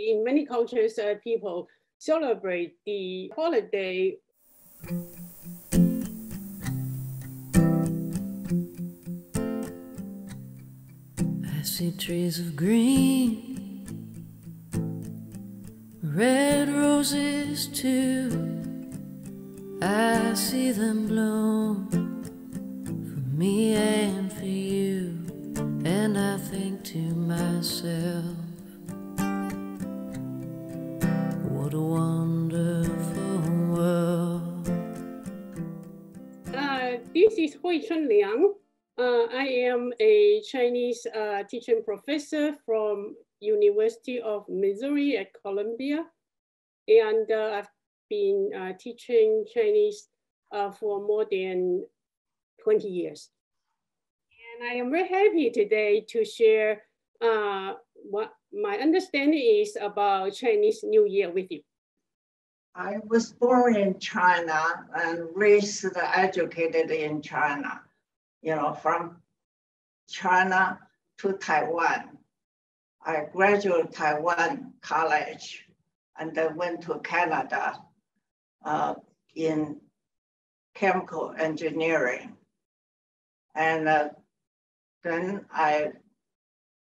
In many cultures, people celebrate the holiday. I see trees of green, red roses too. I see them bloom for me and for you. And I think to myself, what a wonderful world. This is Huichun Liang. I am a Chinese teaching professor from University of Missouri at Columbia. And I've been teaching Chinese for more than 20 years. And I am very happy today to share what my understanding is about Chinese New Year with you. I was born in China and raised and educated in China, you know, from China to Taiwan. I graduated Taiwan College and then went to Canada in chemical engineering. And then I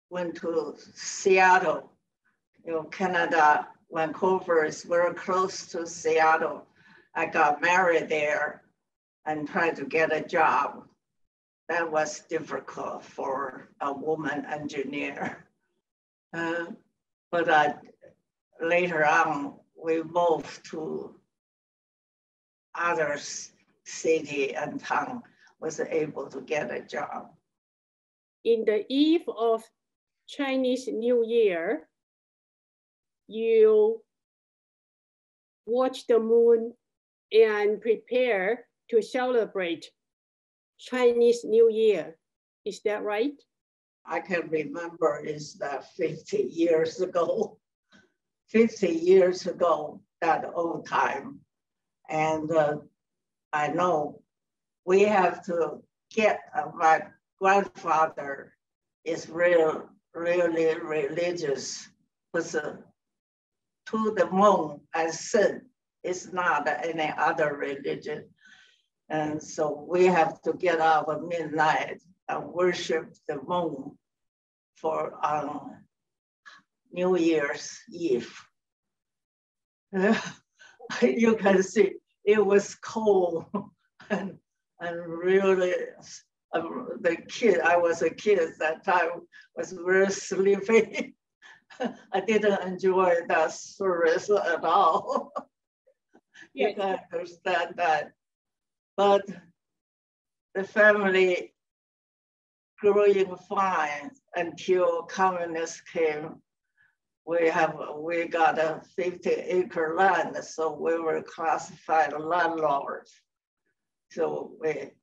went to Seattle, you know, Canada. Vancouver is very close to Seattle. I got married there and tried to get a job. That was difficult for a woman engineer. But later on, we moved to other city and town, was able to get a job. In the eve of Chinese New Year, you watch the moon and prepare to celebrate Chinese New Year. Is that right? I can remember is that 50 years ago, 50 years ago, that old time. And I know we have to get, my grandfather is really religious, was to the moon as sin. It's not any other religion. And so we have to get up at midnight and worship the moon for New Year's Eve. You can see it was cold and really the kid, I was a kid at that time, was very sleepy. I didn't enjoy that service at all. You can understand that. But the family growing fine until communists came. We got a 50-acre land, so we were classified landlords. So it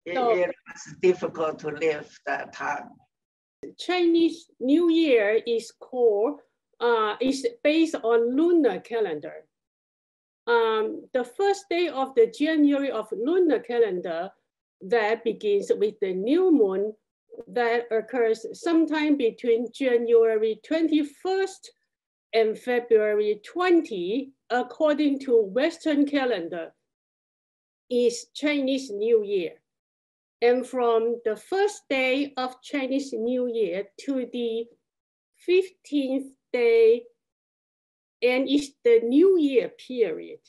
was difficult to live that time. Chinese New Year is based on lunar calendar. The first day of the January of lunar calendar that begins with the new moon that occurs sometime between January 21st and February 20, according to Western calendar, is Chinese New Year. And from the first day of Chinese New Year to the 15th day, and it's the New Year period.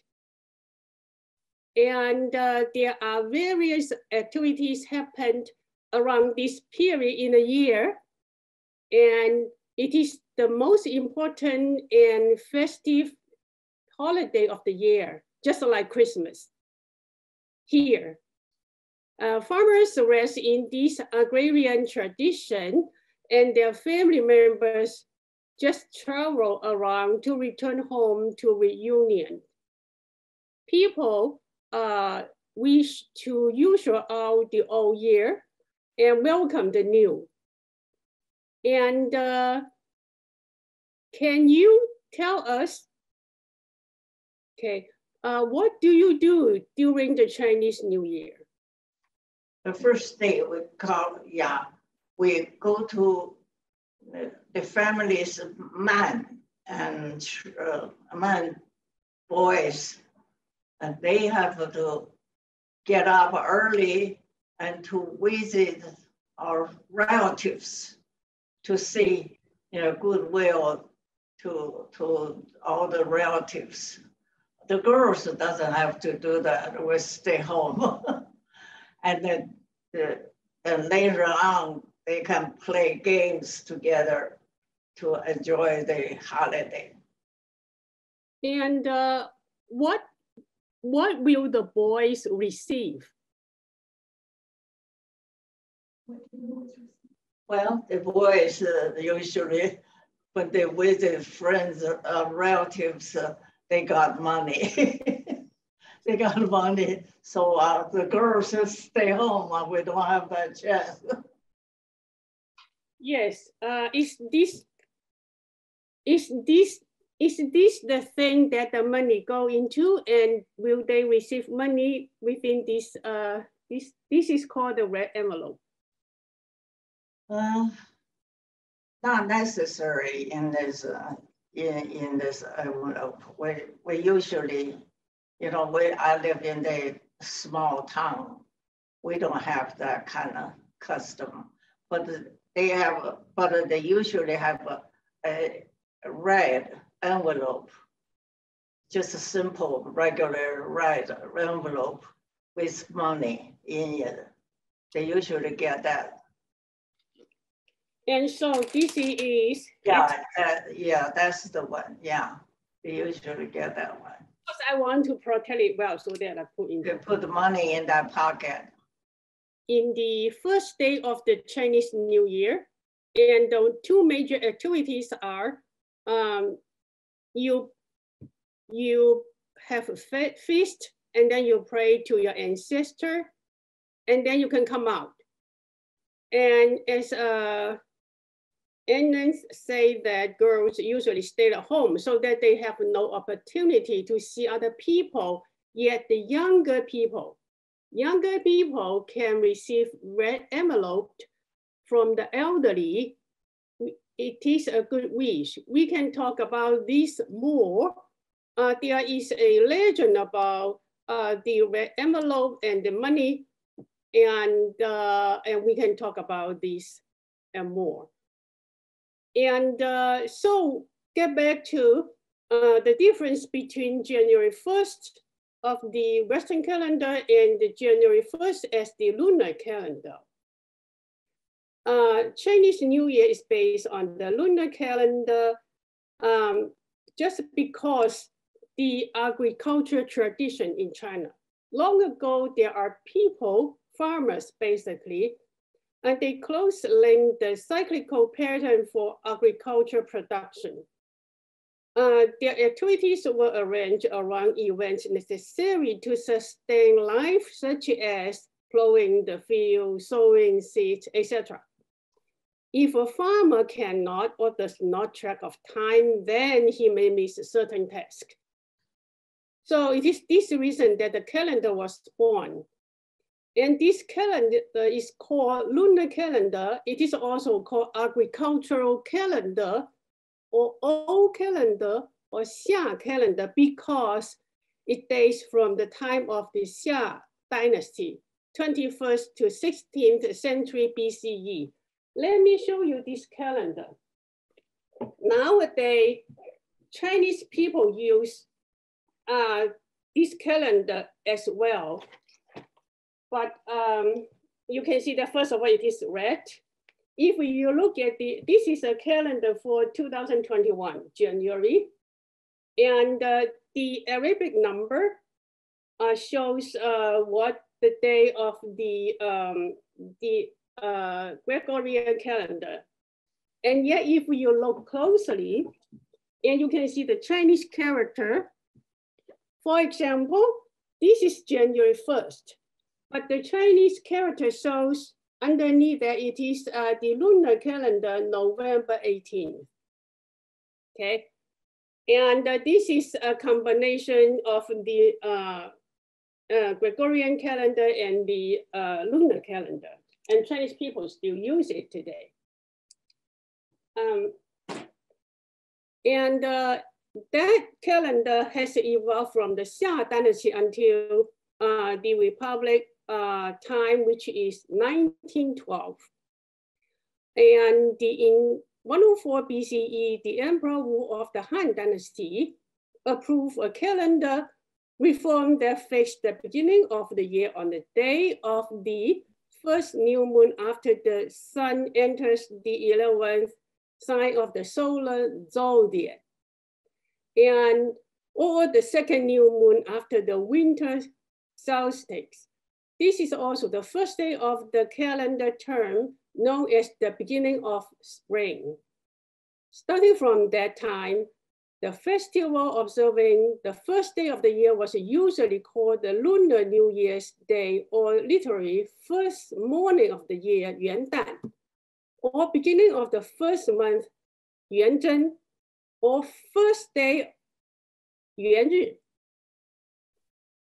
And there are various activities happened around this period in a year. And it is the most important and festive holiday of the year, just like Christmas. Here, farmers rest in this agrarian tradition, and their family members just travel around to return home to reunion. People wish to usher out the old year and welcome the new. And can you tell us, what do you do during the Chinese New Year? The first day we go to the family's man and men, boys, and they have to get up early and to visit our relatives to see, goodwill to all the relatives. The girls doesn't have to do that. We stay home, and then and later on they can play games together to enjoy the holiday. And what will the boys receive? Well, the boys usually, when they visit friends, relatives, they got money. They got money. So the girls just stay home. We don't have that chance. Yes. Is this the thing that the money go into, and will they receive money within this? This is called the red envelope. Not necessary in this envelope. We usually, I live in a small town. We don't have that kind of custom, but they usually have a red envelope, just a simple, regular red envelope with money in it. They usually get that. And so this is... Yeah, that's the one. Yeah, they usually get that one. Because I want to protect it well, so that I put in. You put the money in that pocket. In the first day of the Chinese New Year, and the two major activities are, you have a feast, and then you pray to your ancestor, and then you can come out. And as Nian say that girls usually stay at home so that they have no opportunity to see other people, yet the younger people can receive red envelope from the elderly. It is a good wish. We can talk about this more. There is a legend about the red envelope and the money, and we can talk about this and more. And so get back to the difference between January 1st of the Western calendar and the January 1st as the lunar calendar. Chinese New Year is based on the lunar calendar just because the agriculture tradition in China. Long ago, there are people, farmers basically, and they closely link the cyclical pattern for agriculture production. Their activities were arranged around events necessary to sustain life, such as plowing the field, sowing seeds, etc. If a farmer cannot or does not track of time, then he may miss a certain task. So it is this reason that the calendar was born. And this calendar is called lunar calendar. It is also called agricultural calendar, or old calendar, or Xia calendar, because it dates from the time of the Xia dynasty, 21st to 16th century BCE. Let me show you this calendar. Nowadays, Chinese people use this calendar as well. But you can see that first of all, it is red. If you look at this is a calendar for 2021, January. And the Arabic number shows what the day of the Gregorian calendar. And yet, if you look closely, and you can see the Chinese character, for example, this is January 1st. But the Chinese character shows underneath that it is the lunar calendar, November 18th. Okay, and this is a combination of the Gregorian calendar and the lunar calendar, and Chinese people still use it today. And that calendar has evolved from the Xia dynasty until the Republic time, which is 1912. And in 104 BCE, the Emperor Wu of the Han Dynasty approved a calendar reform that fixed the beginning of the year on the day of the first new moon after the sun enters the 11th sign of the solar zodiac, and or the second new moon after the winter solstice. This is also the first day of the calendar term known as the beginning of spring. Starting from that time, the festival observing the first day of the year was usually called the Lunar New Year's Day, or literally first morning of the year, Yuan Dan, or beginning of the first month, Yuan Zhen, or first day, Yuan Ri.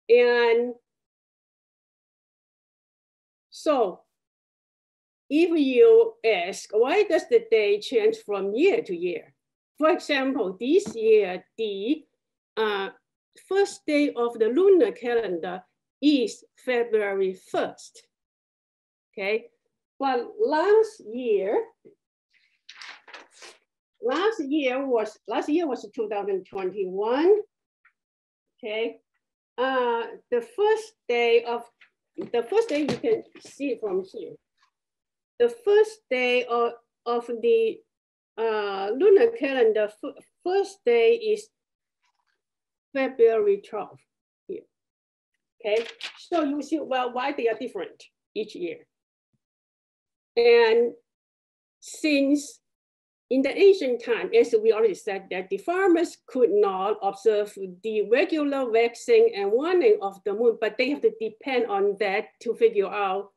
And so if you ask, why does the day change from year to year? For example, this year, the first day of the lunar calendar is February 1st, okay? But last year was 2021, okay? The first day you can see from here. The first day of the lunar calendar, first day is February 12th here. Okay, so you see, well, why they are different each year. And since in the ancient time, as we already said, that the farmers could not observe the regular waxing and waning of the moon, but they have to depend on that to figure out.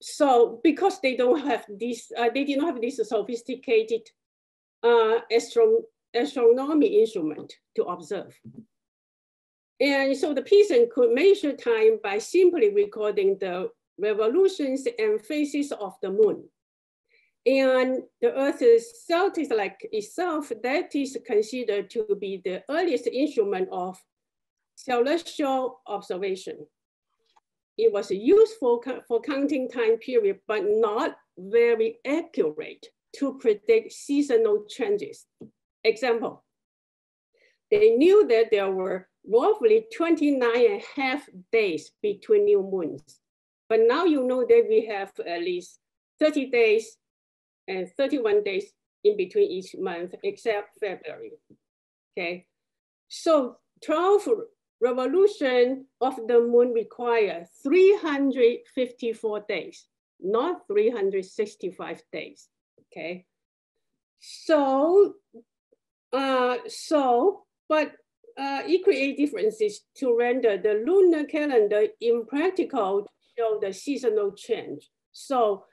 So because they don't have this, they did not have this sophisticated astronomy instrument to observe. And so the peasant could measure time by simply recording the revolutions and phases of the moon. And the Earth's satellite itself, that is considered to be the earliest instrument of celestial observation. It was useful for counting time period, but not very accurate to predict seasonal changes. Example, they knew that there were roughly 29.5 days between new moons. But now you know that we have at least 30 days and 31 days in between each month, except February, okay? So 12 revolution of the moon require 354 days, not 365 days, okay? But it creates differences to render the lunar calendar impractical to show the seasonal change. So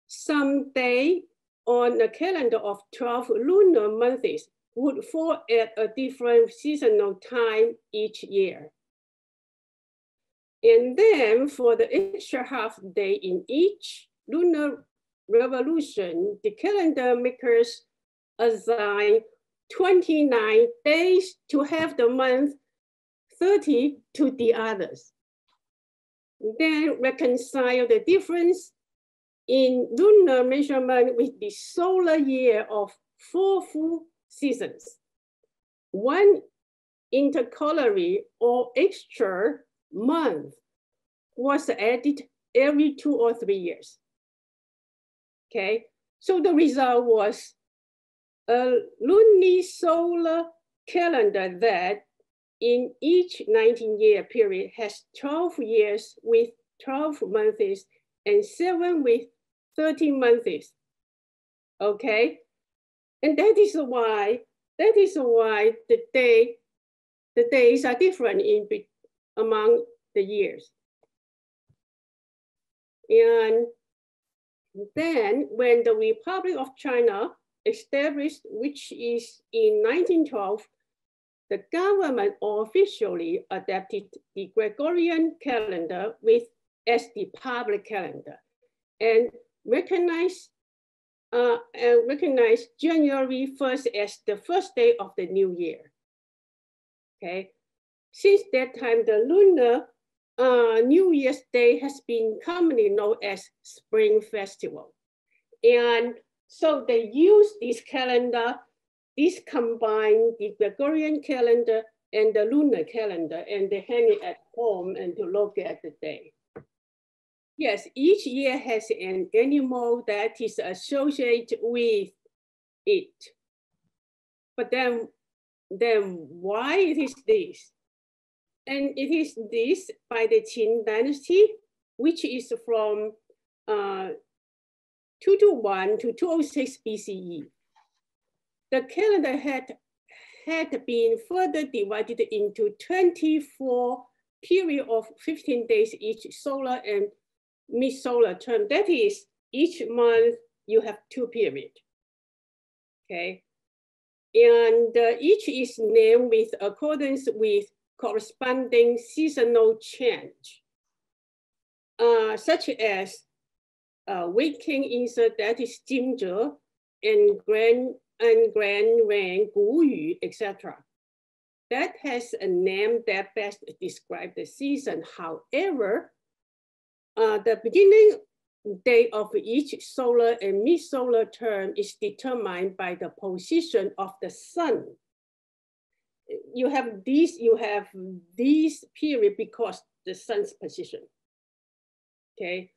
some day on a calendar of 12 lunar months would fall at a different seasonal time each year. And then for the extra half day in each lunar revolution, the calendar makers assign 29 days to have the month, 30 to the others. Then reconcile the difference in lunar measurement with the solar year of 4 full seasons. One intercalary or extra month was added every 2 or 3 years. Okay, so the result was a lunisolar calendar that in each 19-year period has 12 years with 12 months and 7 with 13 months. Okay, and that is why the days are different among the years. And then when the Republic of China established, which is in 1912, the government officially adopted the Gregorian calendar as the public calendar and recognized recognize January 1st as the first day of the new year. Okay, since that time, the lunar New Year's Day has been commonly known as Spring Festival. And so they use this calendar, this combine the Gregorian calendar and the lunar calendar, and they hang it at home and to look at the day. Yes, each year has an animal that is associated with it. But then why it is this? And it is this by the Qin dynasty, which is from 221 to 206 BCE. The calendar had been further divided into 24 periods of 15 days each, solar and mid-solar term. That is, each month you have 2 periods. Okay, and each is named with accordance with corresponding seasonal change, such as Waking insert, that is Jingzhe, and Grand Rain, Gu Yu, etc. That has a name that best describes the season. However, the beginning day of each solar and mid-solar term is determined by the position of the sun. You have this period because the sun's position. Okay,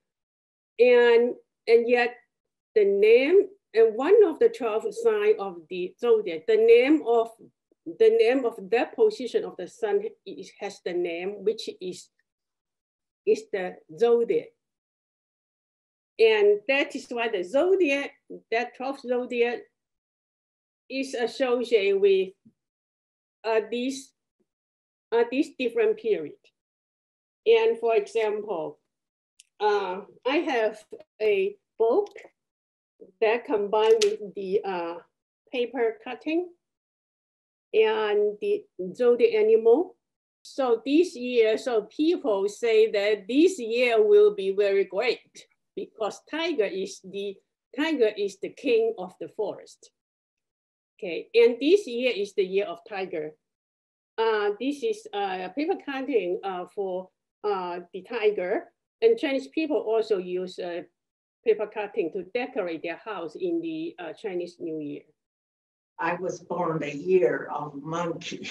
and yet the name and one of the 12 signs of the zodiac, the name of that position of the sun has the name which is the zodiac. And that is why the zodiac, that 12th zodiac, is associated with these different periods. And for example, I have a book that combined with the paper cutting and the zodiac animal. So this year, so people say that this year will be very great because tiger is the king of the forest. Okay, and this year is the year of tiger. This is paper cutting for the tiger, and Chinese people also use paper cutting to decorate their house in the Chinese New Year. I was born the year of monkey.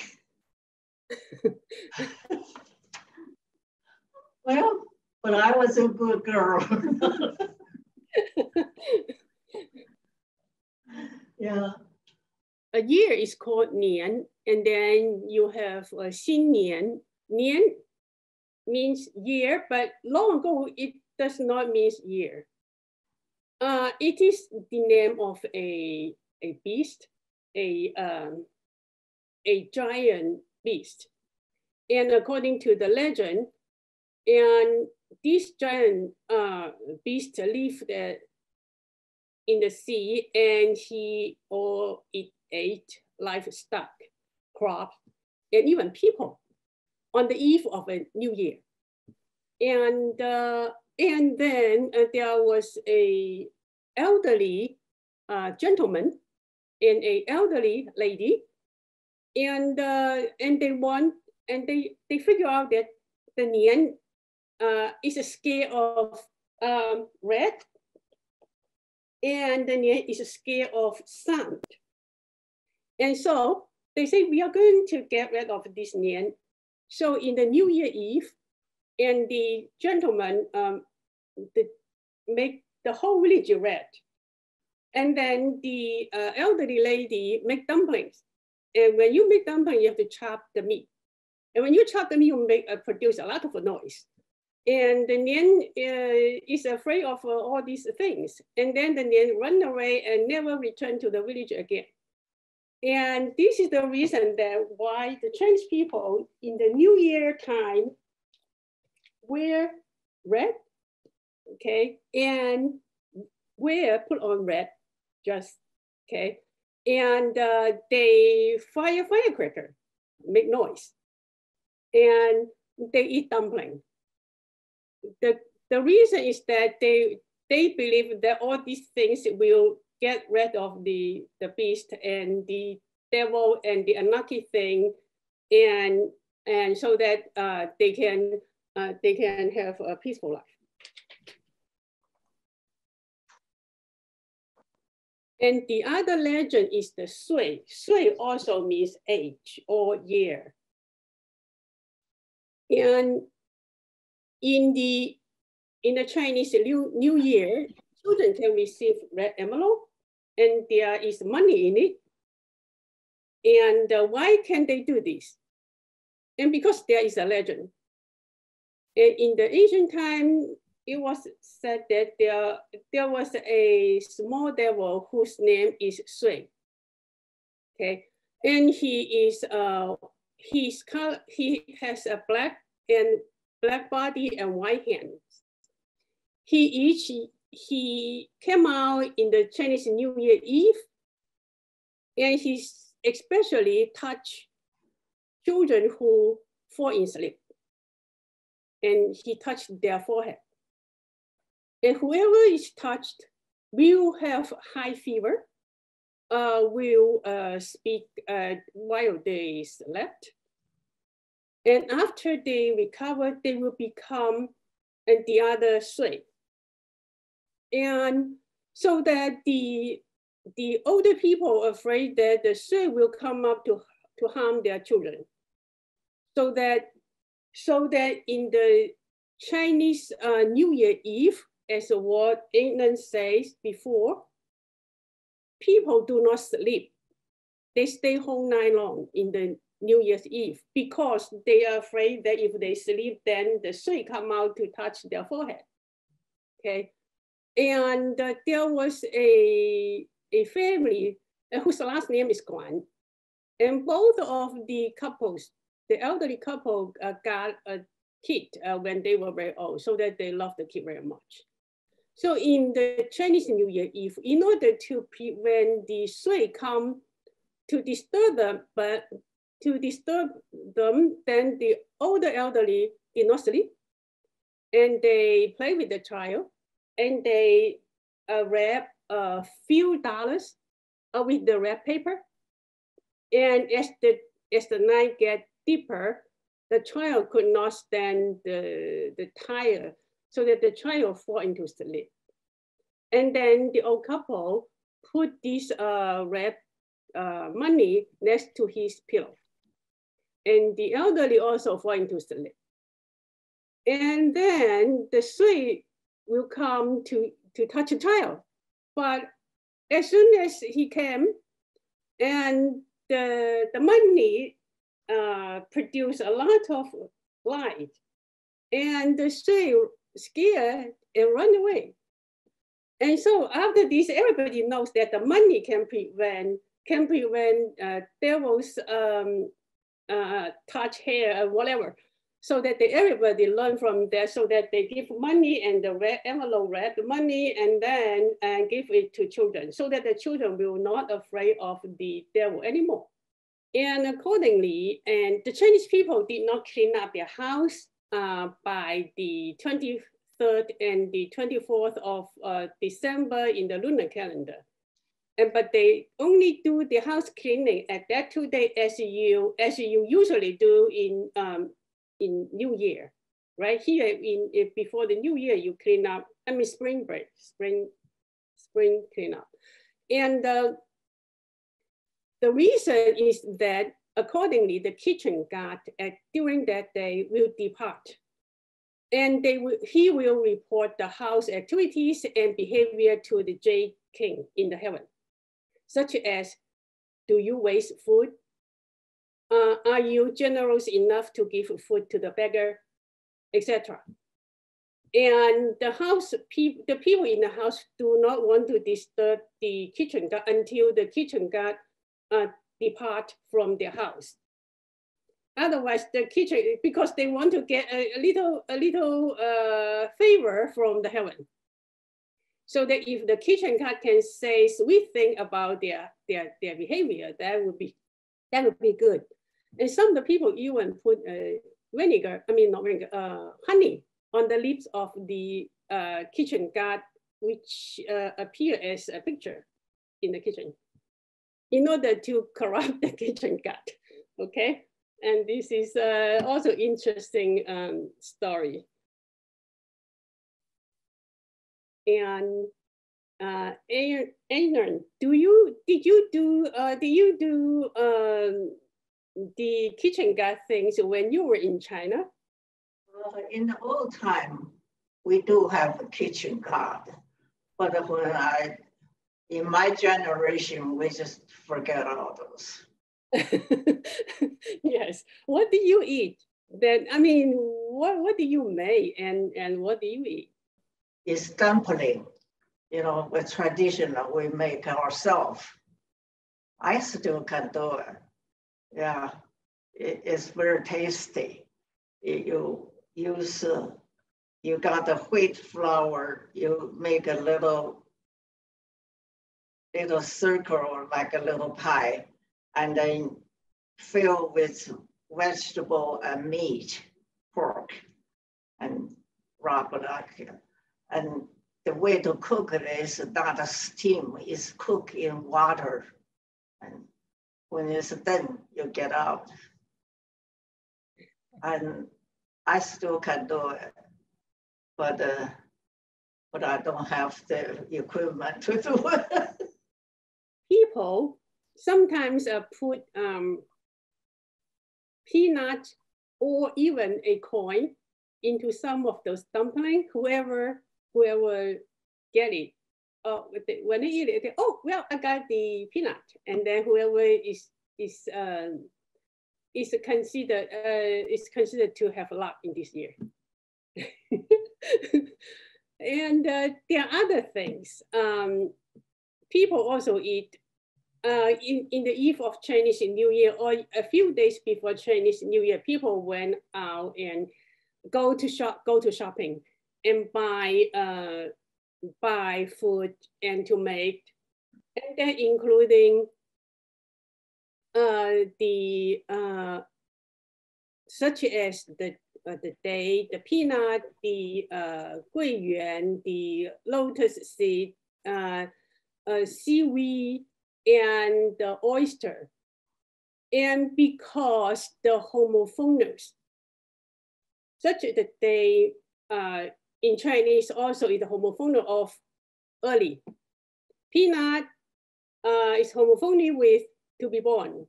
Well, but I was a good girl. Yeah. A year is called Nian, and then you have Xin Nian. Nian means year, but long ago it does not mean year. It is the name of a beast, a giant beast. And according to the legend, and this giant beast lived in the sea, and it ate livestock, crops, and even people on the eve of a new year. And then there was a elderly gentleman and a elderly lady, and they figure out that the Nian is a scale of red, and the Nian is a scale of sound. And so they say, we are going to get rid of this Nian. So in the New Year Eve, and the gentleman make the whole village red. And then the elderly lady make dumplings. And when you make dumplings, you have to chop the meat. And when you chop the meat, you produce a lot of noise. And the Nian is afraid of all these things. And then the Nian run away and never return to the village again. And this is the reason that why the Chinese people in the New Year time wear red, okay, and put on red, just, okay, and they fire firecracker, make noise, and they eat dumpling. The reason is that they believe that all these things will get rid of the beast and the devil and the unlucky thing, and so that they can have a peaceful life. And the other legend is the Sui. Sui also means age or year. And in the Chinese New Year, children can receive red envelope, and there is money in it. And why can they do this? And because there is a legend. And in the ancient time, it was said that there was a small devil whose name is Sui. Okay, and he has a black body and white hands. He came out in the Chinese New Year Eve, and he especially touched children who fall in sleep, and he touched their forehead. And whoever is touched will have high fever, will speak while they slept. And after they recover, they will become the other Sui. And so that the older people are afraid that the Sui will come up to harm their children. So that in the Chinese New Year Eve, as what England says before, people do not sleep. They stay whole night long in the New Year's Eve because they are afraid that if they sleep, then the Sui come out to touch their forehead. Okay, and there was a family whose last name is Guan, and both of the couples, the elderly couple, got a kid when they were very old, so that they loved the kid very much. So in the Chinese New Year Eve, in order to when the Sui come to disturb them, then the older elderly did not sleep, and they play with the child, and they wrap a few dollars with the wrap paper, and as the night get deeper, the child could not stand the tire, so that the child fall into sleep. And then the old couple put this wrap money next to his pillow. And the elderly also fall into sleep. And then the Sui will come to touch the child. But as soon as he came, and the money produced a lot of light, and the Sui scared and run away. And so after this, everybody knows that the money can prevent devils touch hair or whatever. So that everybody learn from that, so that they give money and the red envelope wrap the money and then give it to children, so that the children will not afraid of the devil anymore. And accordingly, and the Chinese people did not clean up their house by the 23rd and the 24th of December in the lunar calendar. But they only do the house cleaning at that 2 days as you usually do in New Year, right? Here before the New Year, you clean up, spring break, spring cleanup. And the reason is that accordingly, the kitchen guard during that day will depart. And he will report the house activities and behavior to the Jade King in the heaven, such as, do you waste food? Are you generous enough to give food to the beggar, etc.? And the people in the house do not want to disturb the kitchen guard until the kitchen guard depart from their house. Otherwise, the kitchen, because they want to get a little favor from the heaven, so that if the kitchen guard can say sweet thing about their behavior, that would be good. And some of the people even put honey on the lips of the kitchen guard, which appear as a picture. in the kitchen in order to corrupt the kitchen god, okay? And this is also interesting story. And Aaron, did you do the kitchen god things when you were in China? In the old time, we do have a kitchen god, but in my generation, we just forget all those. Yes. What do you eat? Then I mean, what do you make and what do you eat? It's dumpling, you know, with traditional we make ourselves. I still can do it. Yeah, it's very tasty. You use, you got the wheat flour, you make a little circle like a little pie, and then fill with vegetable and meat, pork, and wrap it up here. And the way to cook it is not a steam, it's cooked in water. And when it's done, you get out. And I still can do it, but I don't have the equipment to do it. People sometimes put peanut or even a coin into some of those dumplings. Whoever get it, when they eat it, they, oh well, I got the peanut, and then whoever is considered to have luck in this year. And there are other things. People also eat in the eve of Chinese New Year or a few days before Chinese New Year. People went out and go to shopping and buy food and to make, and then including such as the date, the peanut, the guiyuan, the lotus seed, seaweed, and the oyster. And because the homophonous, such that they in Chinese also is the homophone of early. Peanut is homophony with to be born.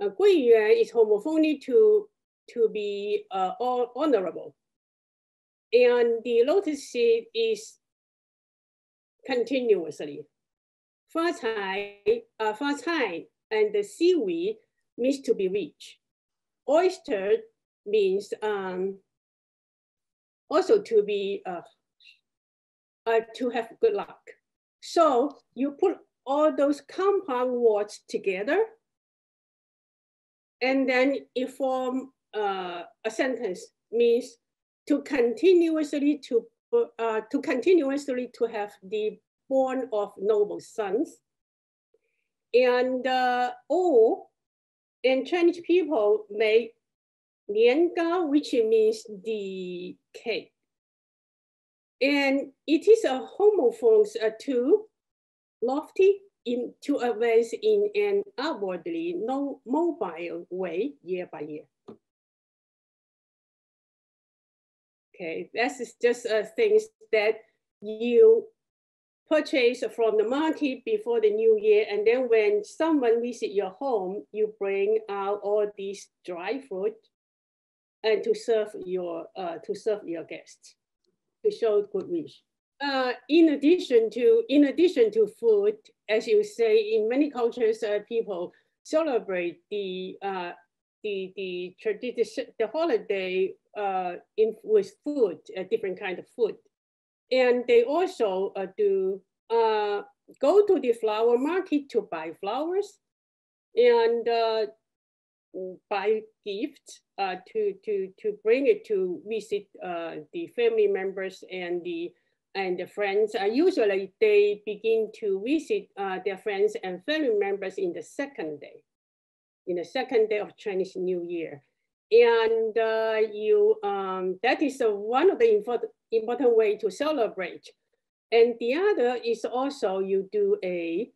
Guiyuan is homophony to be honorable. And the lotus seed is continuously. Fa cai and the seaweed means to be rich. Oyster means also to be to have good luck. So you put all those compound words together, and then it form a sentence, means to continuously to have the born of noble sons. And Chinese people make Nian, which means the cake. And it is a homophone to lofty to advance in an outwardly mobile way year by year. Okay, that's just things that you purchase from the market before the new year, and then when someone visits your home, you bring out all these dry fruit and to serve your guests, to show good wish. In addition to food, as you say, in many cultures, people celebrate the holiday with food, different kind of food. And they also go to the flower market to buy flowers and buy gifts to bring it to visit the family members and the friends. Usually they begin to visit their friends and family members in the second day of Chinese New Year. And that is one of the important way to celebrate. And the other is also you do a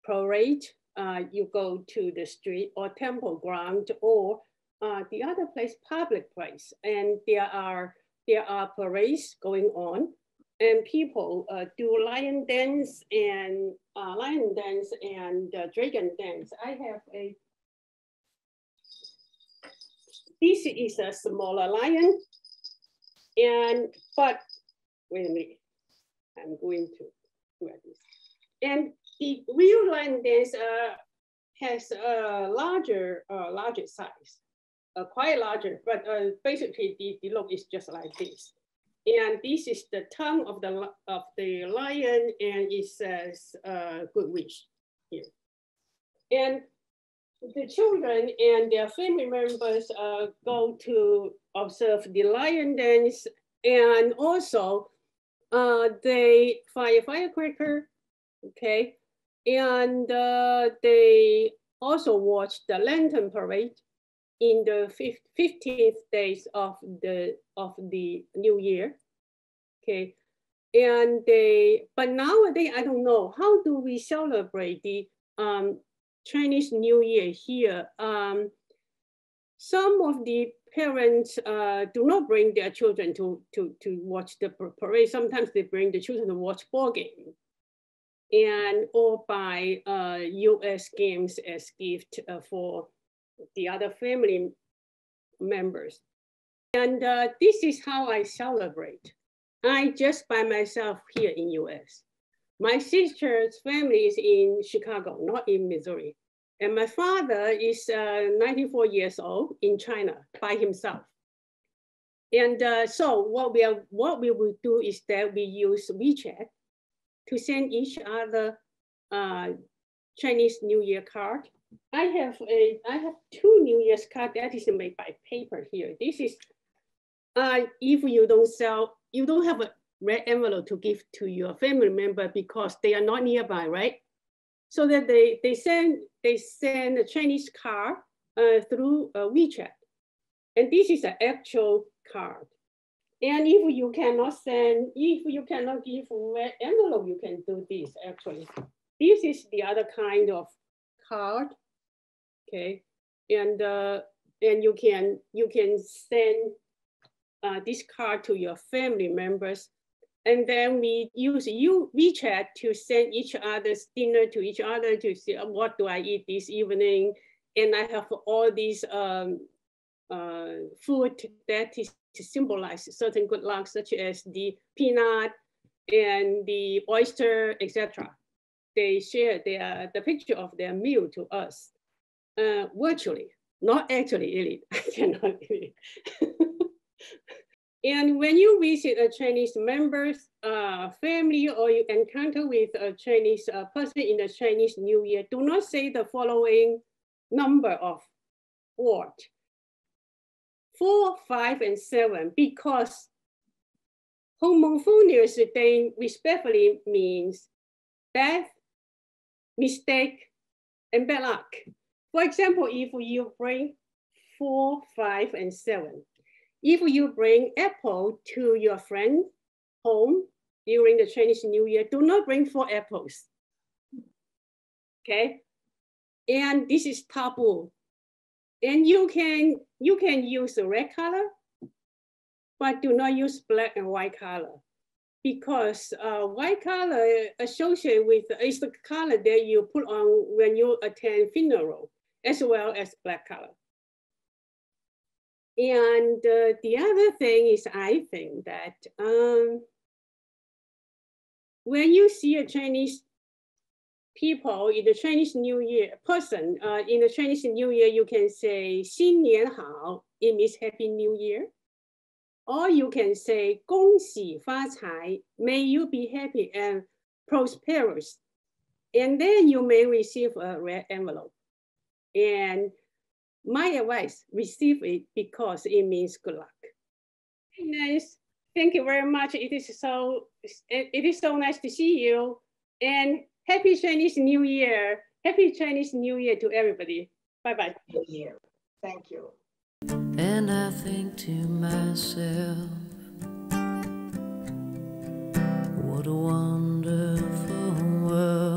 parade, you go to the street or temple ground or the other place, public place, and there are parades going on, and people do lion dance and dragon dance. I have this is a smaller lion, but wait a minute, I'm going to do this. And the real lion dance has a larger size, quite larger, but basically the look is just like this. And this is the tongue of the lion, and it says good wish here. And the children and their family members go to observe the lion dance, and also they fire firecracker, okay? And they also watch the lantern parade in the 15th days of the new year, okay? And but nowadays, I don't know, how do we celebrate the Chinese New Year here? Some of the parents do not bring their children to watch the parade. Sometimes they bring the children to watch ball game, or buy US games as gift for the other family members. And this is how I celebrate. I just by myself here in US. My sister's family is in Chicago, not in Missouri. And my father is 94 years old in China by himself. And so what we will do is that we use WeChat to send each other Chinese New Year card. I have 2 New Year's cards that is made by paper here. This is if you don't have a red envelope to give to your family member because they are not nearby, right? So that they send a Chinese card through WeChat, and this is an actual card. And if you cannot give red envelope, you can do this actually. This is the other kind of card, okay? And you can send this card to your family members. And then we use WeChat to send each other's dinner to each other to see what do I eat this evening. And I have all these food that is to symbolize certain good luck, such as the peanut and the oyster, etc. They share the picture of their meal to us virtually, not actually eat it. I cannot eat it. And when you visit a Chinese member's family, or you encounter with a Chinese person in the Chinese New Year, do not say the following number of words: 4, 5, and 7, because homophonious, they respectively means death, mistake, and bad luck. For example, if you bring 4, 5, and 7, if you bring apple to your friend home during the Chinese New Year, do not bring 4 apples, okay? And this is taboo. And you can use the red color, but do not use black and white color, because white color associated with is the color that you put on when you attend funeral, as well as black color. And the other thing is, I think that when you see a Chinese people in the Chinese New Year, in the Chinese New Year, you can say 新年好, it means Happy New Year. Or you can say 恭喜发财, may you be happy and prosperous. And then you may receive a red envelope. And my advice, receive it because it means good luck. Nice. Thank you very much. It is so nice to see you. And Happy Chinese New Year. Happy Chinese New Year to everybody. Bye-bye. New Year. Thank you. And I think to myself, what a wonderful world.